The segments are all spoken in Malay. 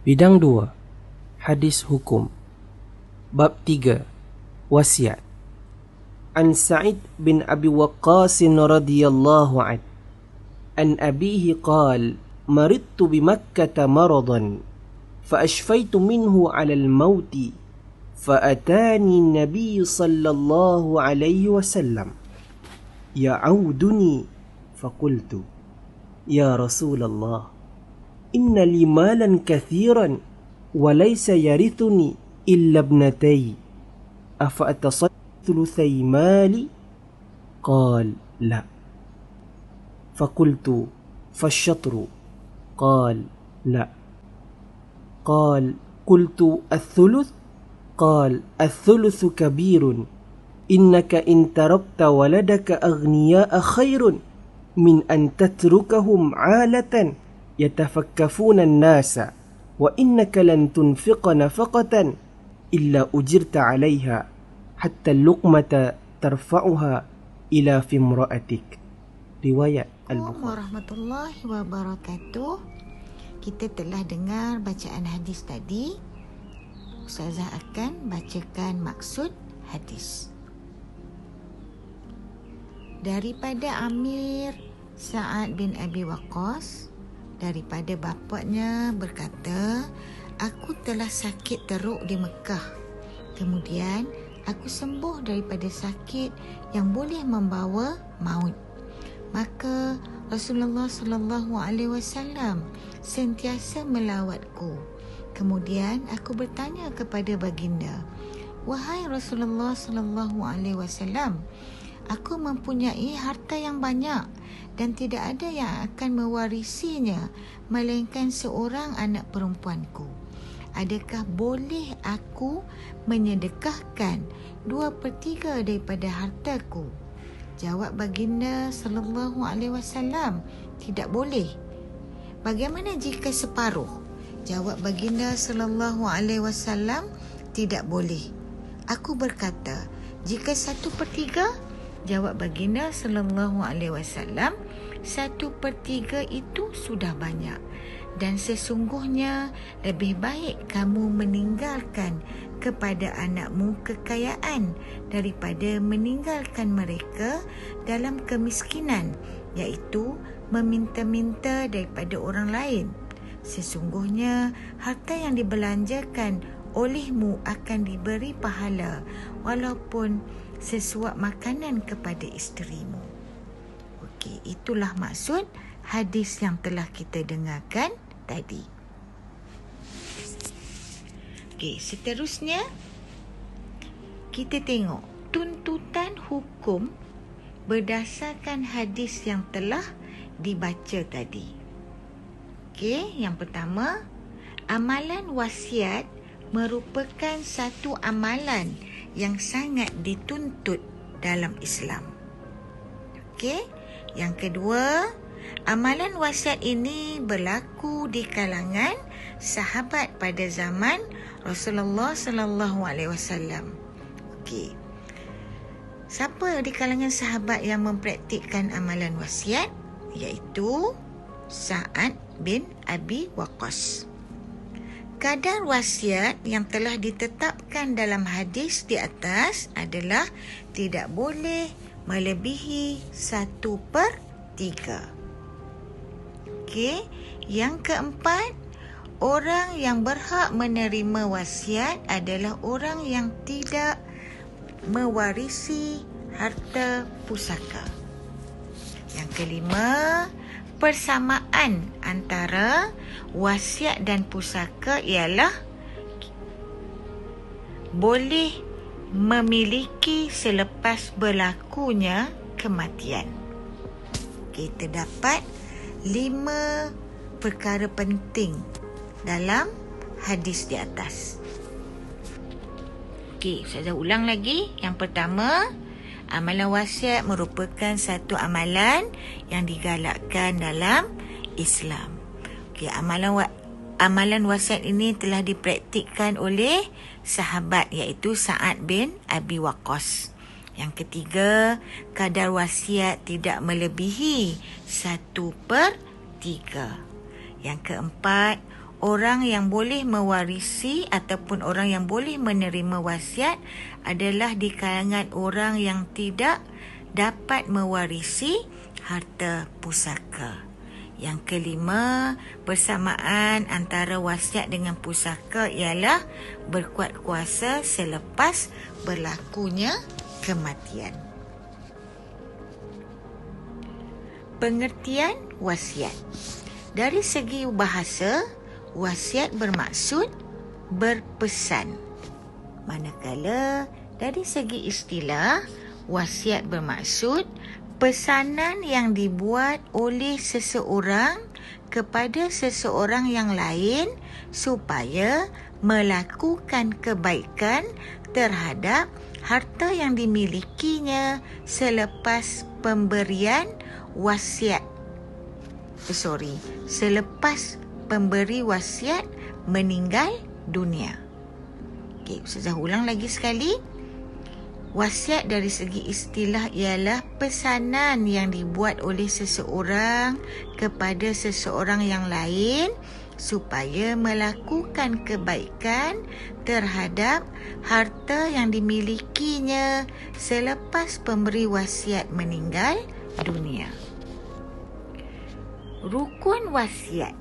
Bidang 2. Hadis hukum. Bab 3. Wasiat. An Sa'id bin Abi Waqqas radhiyallahu anhu an abihi qala maridtu bi Makkah maradan فأشفيت منه على الموت فأتاني النبي صلى الله عليه وسلم يعودني فقلت يا رسول الله إن لي مالا كثيرا وليس يرثني إلا ابنتي أفأتصدق ثلثي مالي؟ قال لا. فقلت فالشطر؟ قال لا. قال قلت الثلث؟ قال الثلث كبير إنك إن تركت ولدك أغنياء خير من أن تتركهم عالة يتفكفون الناس وإنك لن تنفق نفقة إلا أجرت عليها حتى اللقمة ترفعها إلى في امرأتك. Riwayat Al-Bukhari. Warahmatullahi wabarakatuh. Kita telah dengar bacaan hadis tadi. Ustazah akan bacakan maksud hadis. Daripada Amir Sa'ad bin Abi Waqqas, daripada bapaknya berkata, aku telah sakit teruk di Mekah. Kemudian aku sembuh daripada sakit yang boleh membawa maut. Maka Rasulullah sallallahu alaihi wasallam sentiasa melawatku. Kemudian aku bertanya kepada baginda, wahai Rasulullah sallallahu alaihi wasallam, aku mempunyai harta yang banyak dan tidak ada yang akan mewarisinya melainkan seorang anak perempuanku. Adakah boleh aku menyedekahkan 2/3 daripada hartaku? Jawab baginda sallallahu alaihi wasallam, tidak boleh. Bagaimana jika separuh? Jawab baginda sallallahu alaihi wasallam, tidak boleh. Aku berkata, jika 1/3? Jawab baginda sallallahu alaihi wasallam, 1/3 itu sudah banyak. Dan sesungguhnya lebih baik kamu meninggalkan kepada anakmu kekayaan daripada meninggalkan mereka dalam kemiskinan, iaitu meminta-minta daripada orang lain. Sesungguhnya harta yang dibelanjakan olehmu akan diberi pahala walaupun sesuap makanan kepada isterimu. Okey, itulah maksud hadis yang telah kita dengarkan tadi. Okey, seterusnya kita tengok tuntutan hukum berdasarkan hadis yang telah dibaca tadi. Okey, yang pertama, amalan wasiat merupakan satu amalan yang sangat dituntut dalam Islam. Okey, yang kedua, amalan wasiat ini berlaku di kalangan sahabat pada zaman Rasulullah sallallahu alaihi wasallam. Okey. Siapa di kalangan sahabat yang mempraktikkan amalan wasiat? Iaitu Sa'ad bin Abi Waqqas. Kadar wasiat yang telah ditetapkan dalam hadis di atas adalah tidak boleh melebihi 1/3. Okey, yang keempat, orang yang berhak menerima wasiat adalah orang yang tidak mewarisi harta pusaka. Yang kelima, persamaan antara wasiat dan pusaka ialah boleh memiliki selepas berlakunya kematian. Kita dapat 5 perkara penting dalam hadis di atas. Okey, saya ulang lagi. Yang pertama, amalan wasiat merupakan satu amalan yang digalakkan dalam Islam. Okey, amalan wasiat ini telah dipraktikkan oleh sahabat iaitu Sa'ad bin Abi Waqqas. Yang ketiga, kadar wasiat tidak melebihi 1/3. Yang keempat, orang yang boleh mewarisi ataupun orang yang boleh menerima wasiat adalah di kalangan orang yang tidak dapat mewarisi harta pusaka. Yang kelima, persamaan antara wasiat dengan pusaka ialah berkuat kuasa selepas berlakunya kematian. Pengertian wasiat. Dari segi bahasa, wasiat bermaksud berpesan. Manakala dari segi istilah, wasiat bermaksud pesanan yang dibuat oleh seseorang kepada seseorang yang lain supaya melakukan kebaikan terhadap harta yang dimilikinya selepas pemberian selepas pemberi wasiat meninggal dunia. Okey, Ustazah ulang lagi sekali. Wasiat dari segi istilah ialah pesanan yang dibuat oleh seseorang kepada seseorang yang lain supaya melakukan kebaikan terhadap harta yang dimilikinya selepas pemberi wasiat meninggal dunia. Rukun wasiat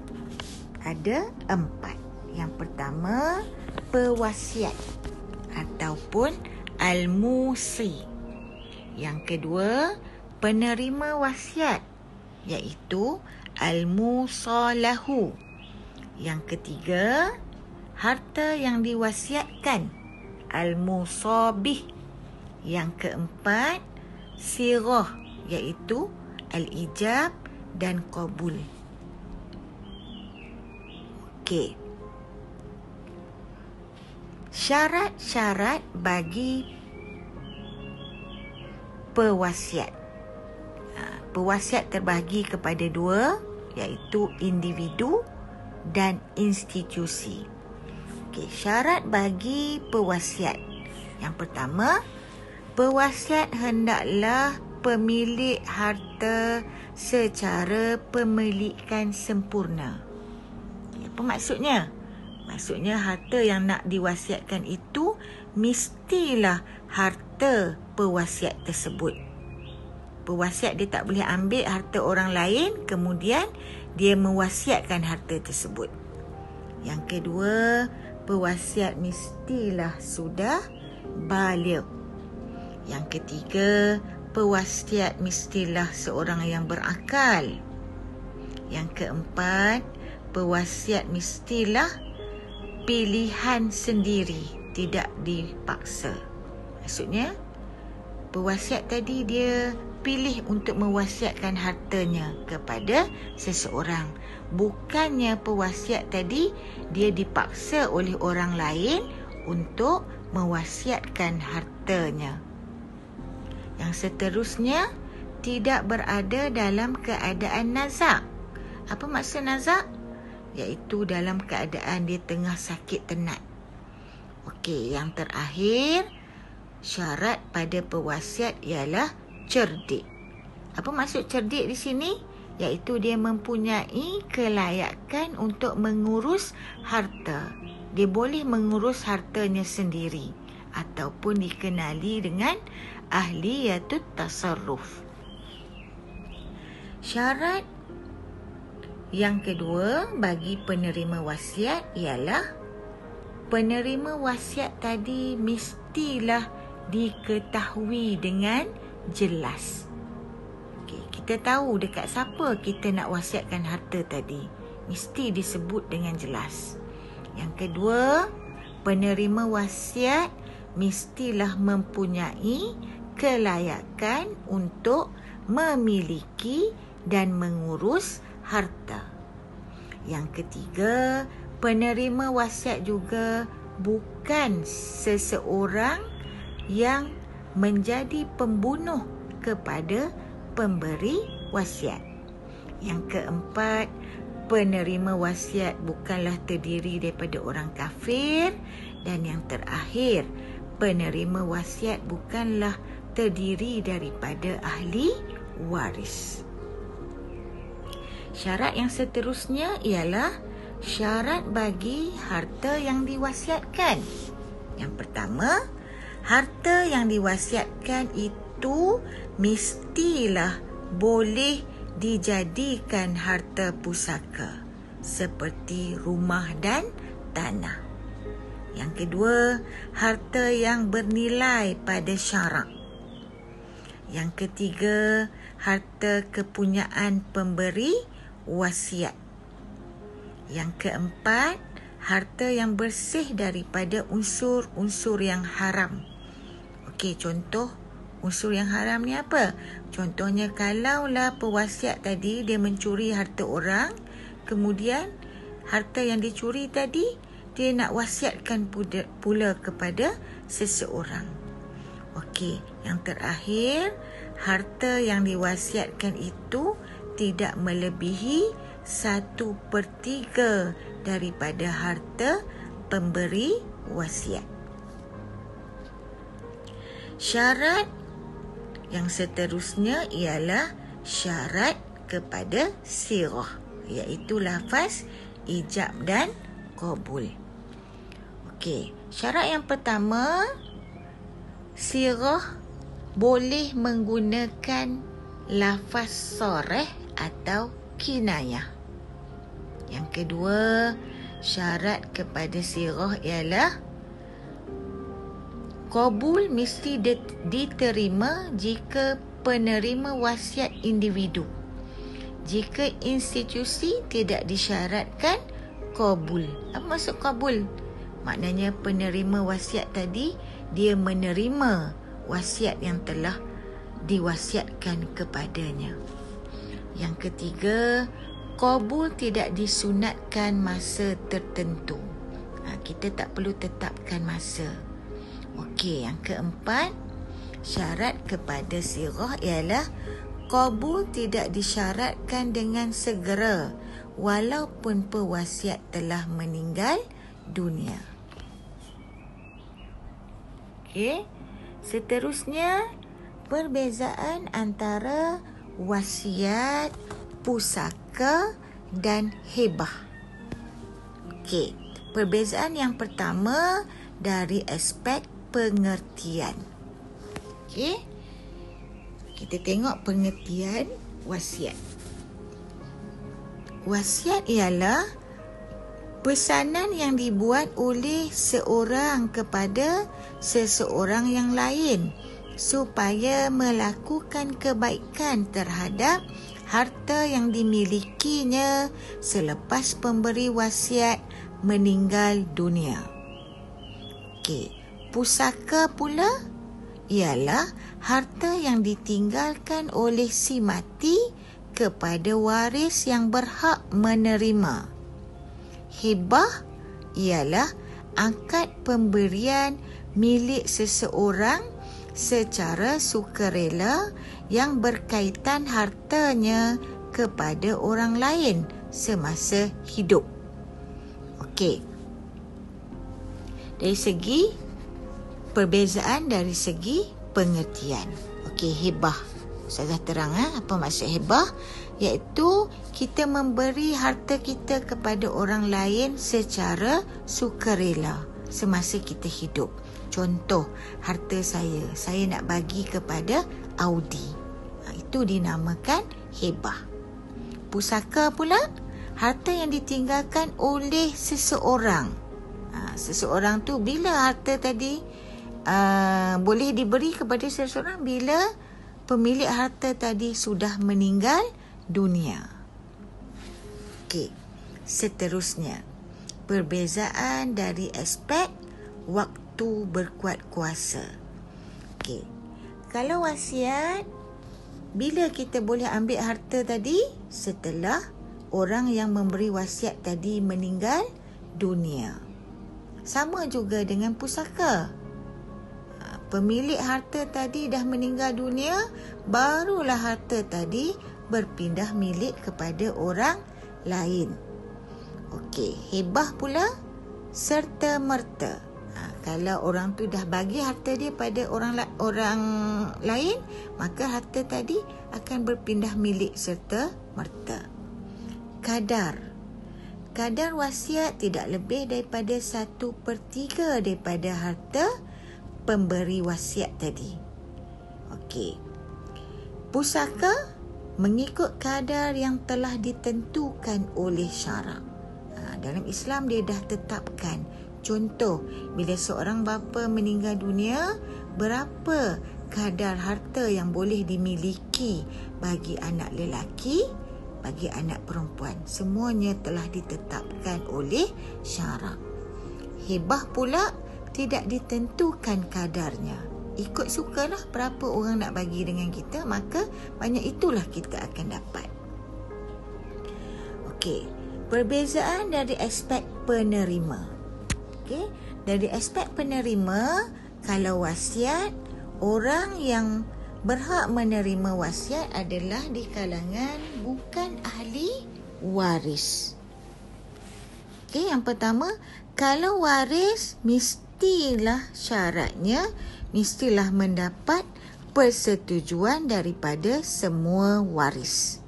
ada 4. Yang pertama, pewasiat ataupun al-musi. Yang kedua, penerima wasiat iaitu al-musalahu. Yang ketiga, harta yang diwasiatkan al-musabih. Yang keempat, sirah iaitu al-ijab dan qabul. Okey. Syarat-syarat bagi pewasiat. Pewasiat terbahagi kepada 2, iaitu individu dan institusi. Okey, syarat bagi pewasiat. Yang pertama, pewasiat hendaklah pemilik harta secara pemilikan sempurna. Apa maksudnya? Maksudnya harta yang nak diwasiatkan itu mestilah harta pewasiat tersebut. Pewasiat dia tak boleh ambil harta orang lain kemudian dia mewasiatkan harta tersebut. Yang kedua, pewasiat mestilah sudah baligh. Yang ketiga, pewasiat mestilah seorang yang berakal. Yang keempat, pewasiat mestilah pilihan sendiri, tidak dipaksa. Maksudnya, pewasiat tadi dia pilih untuk mewasiatkan hartanya kepada seseorang. Bukannya pewasiat tadi dia dipaksa oleh orang lain untuk mewasiatkan hartanya. Yang seterusnya, tidak berada dalam keadaan nazak. Apa maksud nazak? Iaitu dalam keadaan dia tengah sakit tenat. Okey, yang terakhir, syarat pada pewasiat ialah cerdik. Apa maksud cerdik di sini? Iaitu dia mempunyai kelayakan untuk mengurus harta. Dia boleh mengurus hartanya sendiri ataupun dikenali dengan ahliyatut tasarruf. Syarat yang kedua bagi penerima wasiat ialah penerima wasiat tadi mestilah diketahui dengan jelas. Okay, kita tahu dekat siapa kita nak wasiatkan harta tadi. Mesti disebut dengan jelas. Yang kedua, penerima wasiat mestilah mempunyai kelayakan untuk memiliki dan mengurus harta. Yang ketiga, penerima wasiat juga bukan seseorang yang menjadi pembunuh kepada pemberi wasiat. Yang keempat, penerima wasiat bukanlah terdiri daripada orang kafir. Dan yang terakhir, penerima wasiat bukanlah terdiri daripada ahli waris. Syarat yang seterusnya ialah Syarat bagi harta yang diwasiatkan. Yang pertama, harta yang diwasiatkan itu mestilah boleh dijadikan harta pusaka seperti rumah dan tanah. Yang kedua, harta yang bernilai pada syarak. Yang ketiga, harta kepunyaan pemberi wasiat. Yang keempat, harta yang bersih daripada unsur-unsur yang haram. Okey, contoh unsur yang haram ni apa? Contohnya kalaulah pewasiat tadi dia mencuri harta orang, kemudian harta yang dicuri tadi dia nak wasiatkan pula kepada seseorang. Okey, yang terakhir, harta yang diwasiatkan itu tidak melebihi 1/3 daripada harta pemberi wasiat. Syarat yang seterusnya ialah syarat kepada sirah, iaitu lafaz ijab dan qabul. Okey, syarat yang pertama, sirah boleh menggunakan lafaz sarih atau kinayah. Yang kedua, syarat kepada sirah ialah qabul mesti diterima jika penerima wasiat individu. Jika institusi tidak disyaratkan qabul. Apa maksud qabul? Maknanya penerima wasiat tadi dia menerima wasiat yang telah diwasiatkan kepadanya. Yang ketiga, qabul tidak disunatkan masa tertentu. Kita tak perlu tetapkan masa. Okey, yang keempat, syarat kepada sirah ialah qabul tidak disyaratkan dengan segera walaupun pewasiat telah meninggal dunia. Okey, seterusnya perbezaan antara wasiat, pusaka dan hibah. Okey, perbezaan yang pertama dari aspek pengertian. Okey, kita tengok pengertian wasiat. Wasiat ialah pesanan yang dibuat oleh seorang kepada seseorang yang lain supaya melakukan kebaikan terhadap harta yang dimilikinya selepas pemberi wasiat meninggal dunia. Okey, pusaka pula ialah harta yang ditinggalkan oleh si mati kepada waris yang berhak menerima. Hibah ialah akad pemberian milik seseorang secara sukarela yang berkaitan hartanya kepada orang lain semasa hidup. Okey. Dari segi perbezaan dari segi pengertian. Okey, hibah. Saya dah terang apa maksud hibah, iaitu kita memberi harta kita kepada orang lain secara sukarela semasa kita hidup. Contoh, harta saya nak bagi kepada Audi. Itu dinamakan hibah. Pusaka pula, harta yang ditinggalkan oleh seseorang. Seseorang tu bila harta tadi boleh diberi kepada seseorang bila pemilik harta tadi sudah meninggal dunia. Okey, seterusnya perbezaan dari aspek waktu berkuat kuasa. Okey, kalau wasiat, bila kita boleh ambil harta tadi setelah orang yang memberi wasiat tadi meninggal dunia. Sama juga dengan pusaka. Pemilik harta tadi dah meninggal dunia, barulah harta tadi berpindah milik kepada orang lain. Okey, hibah pula serta merta. Kalau orang tu dah bagi harta dia pada orang lain, maka harta tadi akan berpindah milik serta merta. Kadar. kadar wasiat tidak lebih daripada 1/3 daripada harta pemberi wasiat tadi. Okey. Pusaka mengikut kadar yang telah ditentukan oleh syarak. Dalam Islam dia dah tetapkan. Contoh, bila seorang bapa meninggal dunia, berapa kadar harta yang boleh dimiliki bagi anak lelaki, bagi anak perempuan. Semuanya telah ditetapkan oleh syarak. Hibah pula tidak ditentukan kadarnya. Ikut sukalah berapa orang nak bagi dengan kita, maka banyak itulah kita akan dapat. Okey, perbezaan dari aspek penerima. Okey, dari aspek penerima, kalau wasiat, orang yang berhak menerima wasiat adalah di kalangan bukan ahli waris. Okey, yang pertama, kalau waris mestilah syaratnya mestilah mendapat persetujuan daripada semua waris.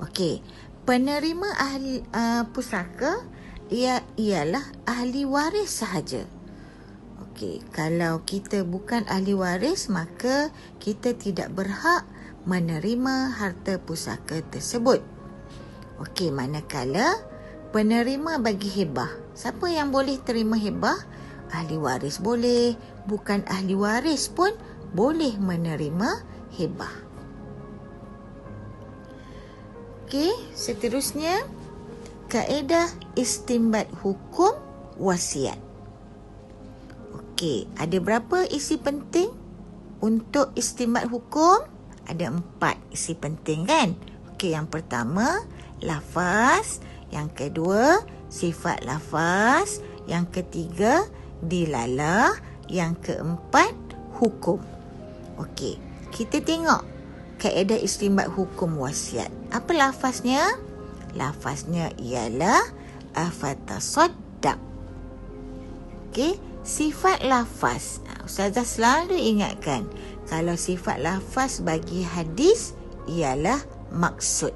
Okey, penerima ahli pusaka ialah ahli waris sahaja. Okey, kalau kita bukan ahli waris, maka kita tidak berhak menerima harta pusaka tersebut. Okey, manakala penerima bagi hibah, siapa yang boleh terima hibah? Ahli waris boleh, bukan ahli waris pun boleh menerima hibah. Okey, seterusnya kaedah istinbat hukum wasiat. Okey, ada berapa isi penting untuk istinbat hukum? Ada 4 isi penting kan? Okey, yang pertama lafaz, yang kedua sifat lafaz, yang ketiga dilalah, yang keempat hukum. Okey, kita tengok kaedah istinbat hukum wasiat. Apa lafaznya? Lafaznya ialah afatasaddaq. Okey, sifat lafaz. Ustazah selalu ingatkan, kalau sifat lafaz bagi hadis ialah maksud.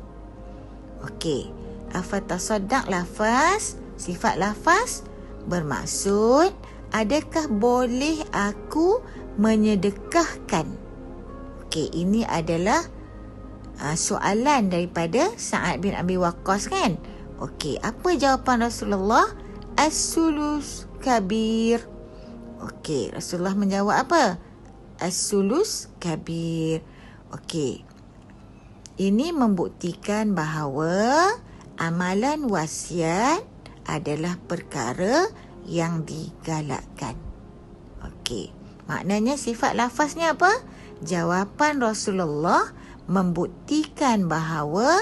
Okey, afatasaddaq lafaz, sifat lafaz bermaksud, adakah boleh aku menyedekahkan? Okey, ini adalah soalan daripada Sa'ad bin Abi Waqqas kan? Okey, apa jawapan Rasulullah? As-sulus kabir. Okey, Rasulullah menjawab apa? As-sulus kabir. Okey, ini membuktikan bahawa amalan wasiat adalah perkara yang digalakkan. Okey, maknanya sifat lafaznya apa? Jawapan Rasulullah membuktikan bahawa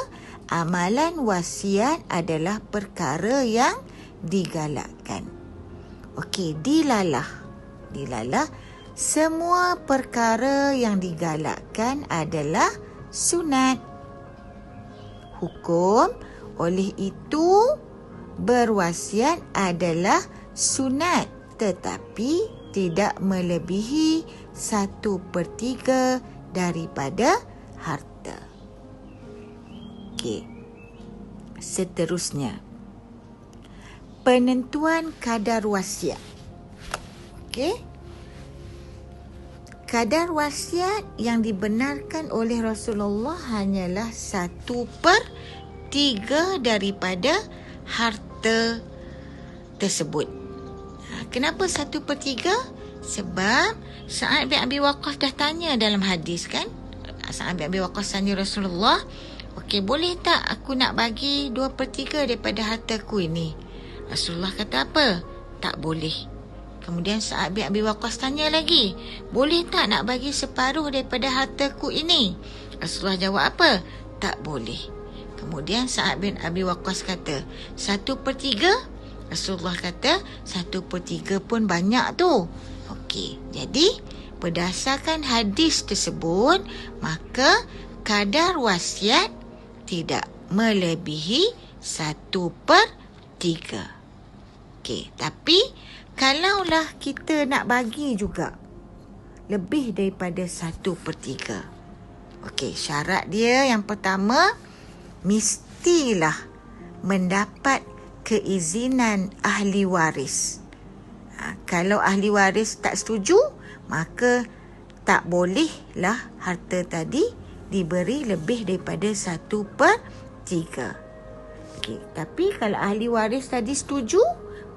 amalan wasiat adalah perkara yang digalakkan. Okey, dilalah. Dilalah, semua perkara yang digalakkan adalah sunat. Hukum, oleh itu berwasiat adalah sunat, tetapi tidak melebihi 1/3 daripada harta. Okey, seterusnya penentuan kadar wasiat. Okey, kadar wasiat yang dibenarkan oleh Rasulullah hanyalah 1/3 daripada harta tersebut. Kenapa 1/3? Sebab Sa'ad bin Abi Waqqas dah tanya dalam hadis kan? Sa'ad bin Abi Waqqas tanya Rasulullah, okey, boleh tak aku nak bagi 2/3 daripada hartaku ini? Rasulullah kata apa? Tak boleh. Kemudian Sa'ad bin Abi Waqqas tanya lagi, boleh tak nak bagi separuh daripada hartaku ini? Rasulullah jawab apa? Tak boleh. Kemudian Sa'ad bin Abi Waqqas kata, 1/3? Rasulullah kata, 1/3 pun banyak tu. Okey, jadi berdasarkan hadis tersebut, maka kadar wasiat tidak melebihi 1/3. Okey, tapi kalaulah kita nak bagi juga lebih daripada 1/3. Okey, syarat dia yang pertama, mestilah mendapat keizinan ahli waris. Kalau ahli waris tak setuju, maka tak bolehlah harta tadi diberi lebih daripada 1/3. Okey, tapi kalau ahli waris tadi setuju,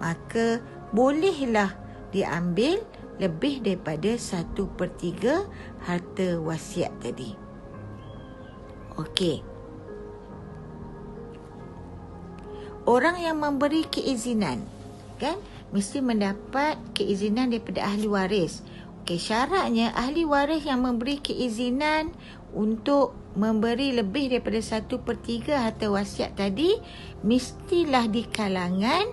maka bolehlah diambil lebih daripada 1/3 harta wasiat tadi. Okey. Orang yang memberi keizinan, kan, mesti mendapat keizinan daripada ahli waris. Okey, syaratnya ahli waris yang memberi keizinan untuk memberi lebih daripada 1/3 harta wasiat tadi mestilah di kalangan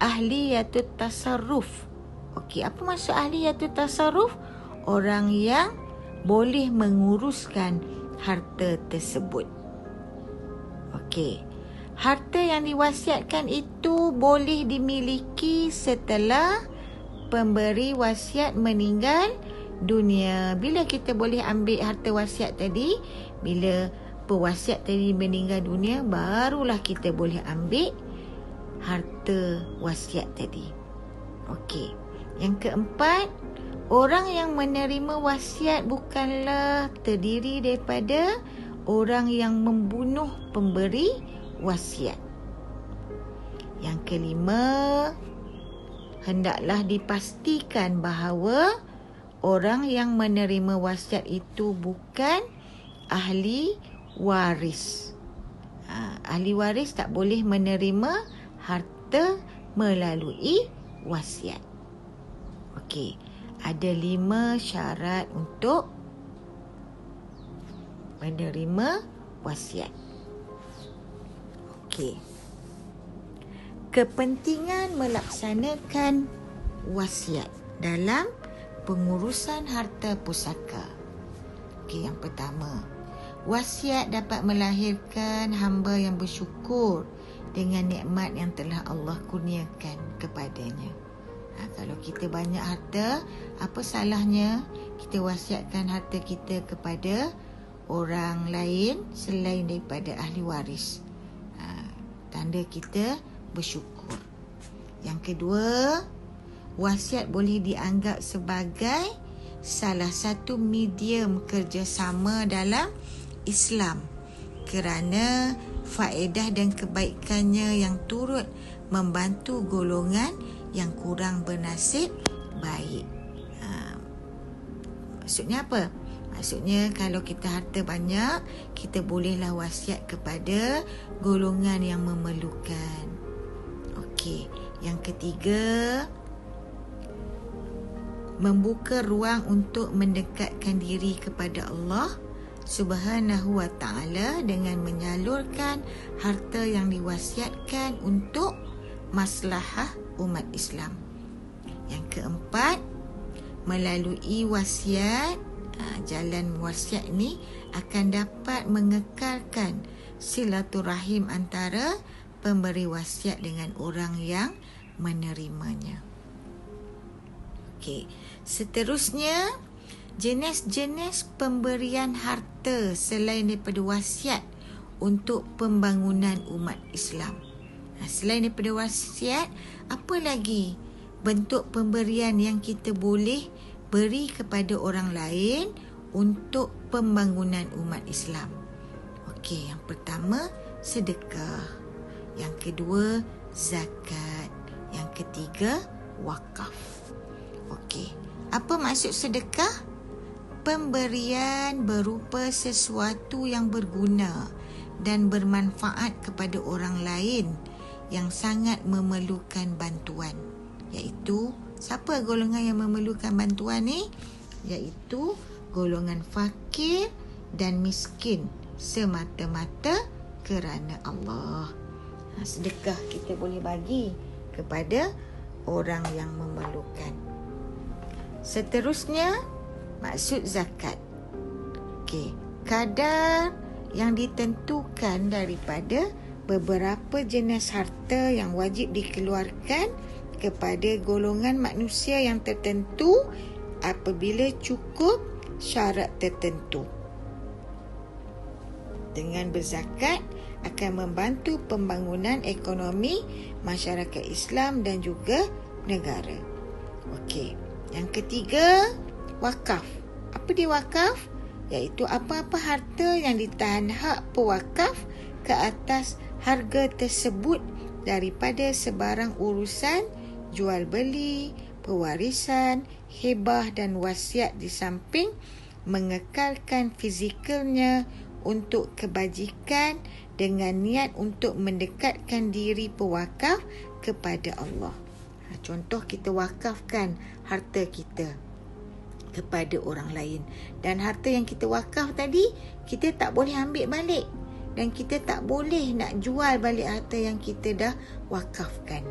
ahliyatut tasarruf. Okey, apa maksud ahliyatut tasarruf? Orang yang boleh menguruskan harta tersebut. Okey. Harta yang diwasiatkan itu boleh dimiliki setelah pemberi wasiat meninggal dunia. Bila kita boleh ambil harta wasiat tadi? Bila pewasiat tadi meninggal dunia, barulah kita boleh ambil harta wasiat tadi. Okey. Yang keempat, orang yang menerima wasiat bukanlah terdiri daripada orang yang membunuh pemberi wasiat. Yang kelima, hendaklah dipastikan bahawa orang yang menerima wasiat itu bukan ahli waris. Ahli waris tak boleh menerima harta melalui wasiat. Okey, ada 5 syarat untuk menerima wasiat. Okey. Kepentingan melaksanakan wasiat dalam pengurusan harta pusaka. Okey, yang pertama, wasiat dapat melahirkan hamba yang bersyukur dengan nikmat yang telah Allah kurniakan kepadanya. Kalau kita banyak harta, apa salahnya kita wasiatkan harta kita kepada orang lain selain daripada ahli waris. Tanda kita bersyukur. Yang kedua, wasiat boleh dianggap sebagai salah satu medium kerjasama dalam Islam kerana faedah dan kebaikannya yang turut membantu golongan yang kurang bernasib baik. Maksudnya apa? Maksudnya kalau kita harta banyak, kita bolehlah wasiat kepada golongan yang memerlukan. Okey, yang ketiga, membuka ruang untuk mendekatkan diri kepada Allah Subhanahu wa ta'ala dengan menyalurkan harta yang diwasiatkan untuk maslahah umat Islam. Yang keempat, melalui wasiat, jalan wasiat ni akan dapat mengekalkan silaturahim antara pemberi wasiat dengan orang yang menerimanya. Okey, seterusnya, jenis-jenis pemberian harta selain daripada wasiat untuk pembangunan umat Islam. Selain daripada wasiat, apa lagi bentuk pemberian yang kita boleh beri kepada orang lain untuk pembangunan umat Islam? Okey, yang pertama, sedekah. Yang kedua, zakat. Yang ketiga, wakaf. Okey, apa maksud sedekah? Pemberian berupa sesuatu yang berguna dan bermanfaat kepada orang lain yang sangat memerlukan bantuan. Iaitu, siapa golongan yang memerlukan bantuan ni? Iaitu golongan fakir dan miskin semata-mata kerana Allah. Sedekah kita boleh bagi kepada orang yang memerlukan. Seterusnya, maksud zakat. Okey, kadar yang ditentukan daripada beberapa jenis harta yang wajib dikeluarkan kepada golongan manusia yang tertentu apabila cukup syarat tertentu. Dengan berzakat akan membantu pembangunan ekonomi masyarakat Islam dan juga negara. Okey. Yang ketiga, wakaf. Apa dia wakaf? Iaitu apa-apa harta yang ditahan hak pewakaf ke atas harga tersebut daripada sebarang urusan jual beli, pewarisan, hibah dan wasiat, di samping mengekalkan fizikalnya untuk kebajikan dengan niat untuk mendekatkan diri pewakaf kepada Allah. Contoh, kita wakafkan harta kita kepada orang lain, dan harta yang kita wakaf tadi kita tak boleh ambil balik, dan kita tak boleh nak jual balik harta yang kita dah wakafkan.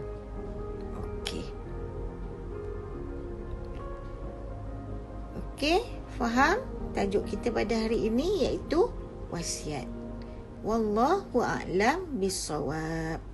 Okey, faham? Tajuk kita pada hari ini iaitu wasiat. Wallahu a'lam bissawab.